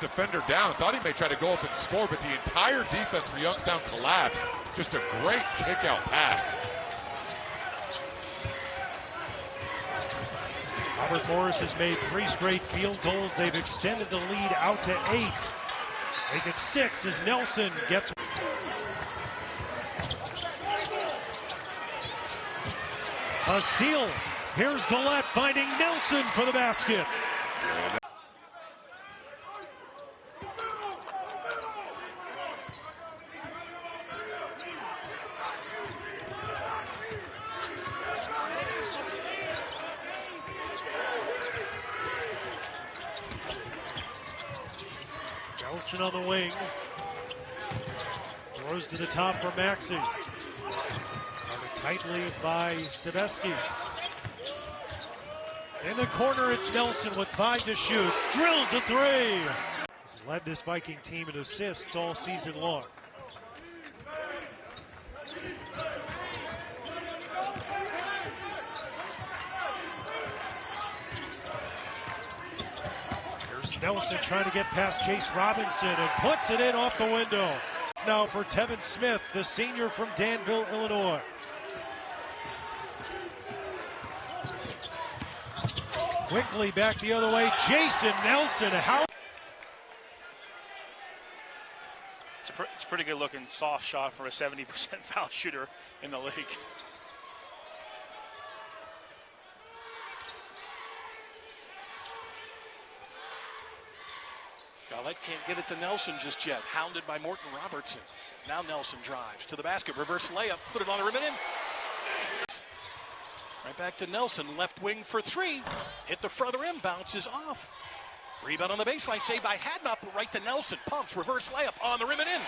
Defender down. Thought he may try to go up and score, but the entire defense for Youngstown collapsed. Just a great kick-out pass. Robert Morris has made 3 straight field goals. They've extended the lead out to 8. Make it 6 as Nelson gets. A steal. Here's Galette finding Nelson for the basket. Nelson on the wing. Throws to the top for Maxey. Covered tightly by Stabeski. In the corner, it's Nelson with 5 to shoot. Drills a 3. He's led this Viking team in assists all season long. Here's Nelson trying to get past Chase Robinson and puts it in off the window. It's now for Tevin Smith, the senior from Danville, Illinois. Quickly back the other way, Jason Nelson. It's a pretty good looking soft shot for a 70% foul shooter in the league. Galette can't get it to Nelson just yet. Hounded by Morton Robertson. Now Nelson drives to the basket. Reverse layup. Put it on the rim and in. Right back to Nelson. Left wing for 3. Hit the front of the rim. Bounces off. Rebound on the baseline. Saved by Hadnot. Right to Nelson. Pumps. Reverse layup. On the rim and in.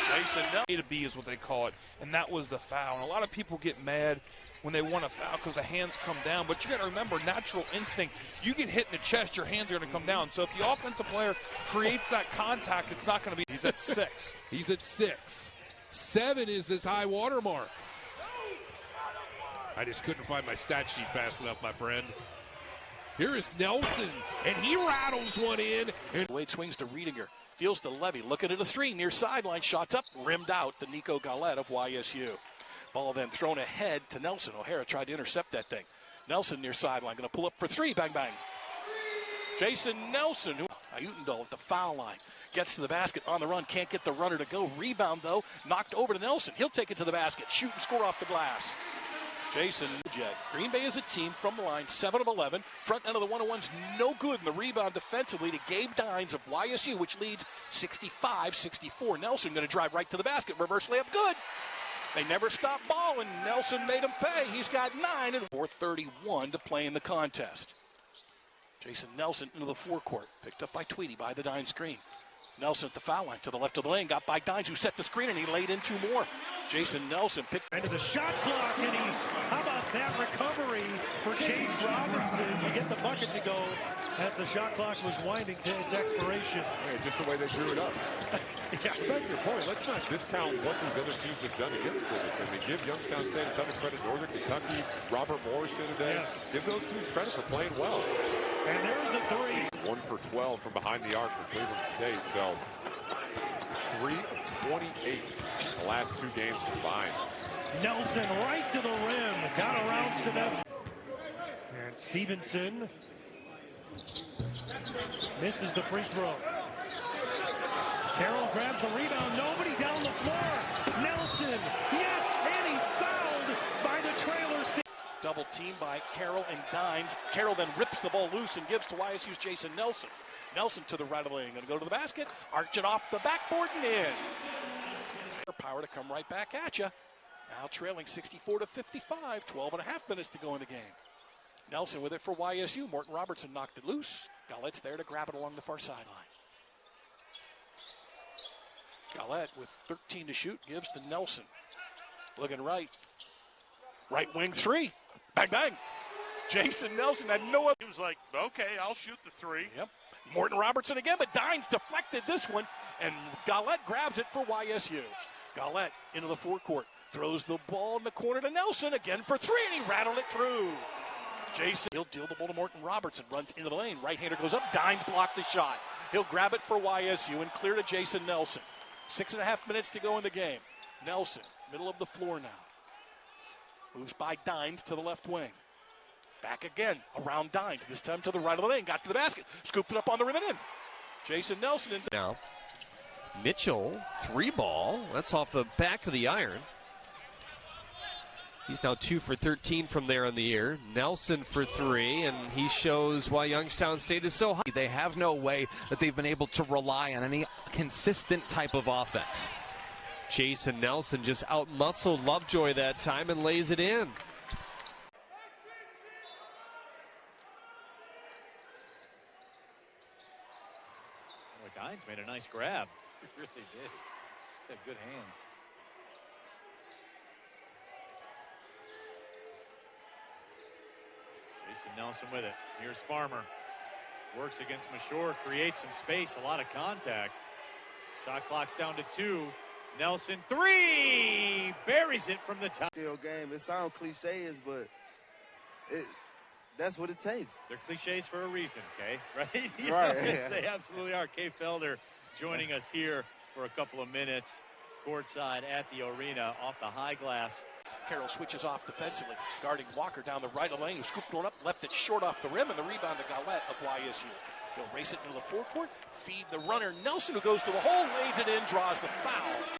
Jason Nelson. A to B is what they call it. And that was the foul. And a lot of people get mad when they want a foul because the hands come down. But you got to remember, natural instinct. You get hit in the chest, your hands are going to come down. So if the offensive player creates that contact, it's not going to be. He's at 6. He's at 6. 7 is his high water mark. I just couldn't find my stat sheet fast enough, my friend. Here is Nelson, and he rattles one in. And Wade swings to Riedinger. Deals to Levy. Looking at a 3 near sideline. Shots up. Rimmed out to Nico Galette of YSU. Ball then thrown ahead to Nelson. O'Hara tried to intercept that thing. Nelson near sideline. Going to pull up for 3. Bang, bang. Jason Nelson. Ayutendal at the foul line. Gets to the basket on the run. Can't get the runner to go. Rebound, though. Knocked over to Nelson. He'll take it to the basket. Shoot and score off the glass. Jason Jet. Green Bay is a team from the line, 7 of 11. Front end of the 101's no good in the rebound defensively to Gabe Dines of YSU, which leads 65-64. Nelson going to drive right to the basket. Reverse layup, good. They never stopped balling. Nelson made him pay. He's got 9 and 4:31 to play in the contest. Jason Nelson into the forecourt. Picked up by Tweedy by the Dines screen. Nelson at the foul line to the left of the lane. Got by Dines, who set the screen, and he laid in 2 more. Jason Nelson picked into the shot clock, and how about that recovery for Chase Robinson to get the bucket to go as the shot clock was winding to its expiration. Yeah, just the way they drew it up. Yeah. Back to your point, let's not discount what these other teams have done against Ferguson. They give Youngstown State a ton of credit. Northern Kentucky, Robert Morrison today. Yes. Give those teams credit for playing well. And there's a 3. 1 for 12 from behind the arc for Cleveland State. So 3 of 28 the last 2 games combined. Nelson right to the rim. Got around Stabeski. And Stevenson misses the free throw. Carroll grabs the rebound. Nobody down the floor. Nelson. Yes, and he's fouled by the trailer. double team by Carroll and Dines. Carroll then rips the ball loose and gives to YSU's Jason Nelson. Nelson to the right of the lane. Going to go to the basket. Arch it off the backboard and in. Power to come right back at you. Now trailing 64-55. 12 and a half minutes to go in the game. Nelson with it for YSU. Morton Robertson knocked it loose. Galette's there to grab it along the far sideline. Galette with 13 to shoot gives to Nelson. Looking right. Right wing three. Bang, bang. Jason Nelson had no other. He was like, okay, I'll shoot the three. Yep. Morton Robertson again, but Dines deflected this one, and Galette grabs it for YSU. Galette into the forecourt. Throws the ball in the corner to Nelson again for three, and he rattled it through. Jason, he'll deal the ball to Morton Robertson, runs into the lane. Right-hander goes up, Dines blocked the shot. He'll grab it for YSU and clear to Jason Nelson. 6.5 minutes to go in the game. Nelson, middle of the floor now. Moves by Dines to the left wing. Back again, around Dines, this time to the right of the lane. Got to the basket, scooped it up on the rim and in. Jason Nelson. Now, Mitchell, 3-ball. That's off the back of the iron. He's now 2 for 13 from there in the year. Nelson for 3, and he shows why Youngstown State is so high. They have no way that they've been able to rely on any consistent type of offense. Jason Nelson just out-muscled Lovejoy that time and lays it in. Dines made a nice grab. He really did. He's got good hands. Jason Nelson with it. Here's Farmer. Works against Mashore, creates some space, a lot of contact. Shot clock's down to 2. Nelson, 3! Buries it from the top. Game. It sounds cliches, but that's what it takes. They're cliches for a reason, Kay, right? Right. They absolutely are. Kay Felder joining us here for a couple of minutes, courtside at the arena off the high glass. Carroll switches off defensively, guarding Walker down the right of the lane. He scooped one up, left it short off the rim, and the rebound to Galette of YSU. He'll race it into the forecourt, feed the runner Nelson, who goes to the hole, lays it in, draws the foul.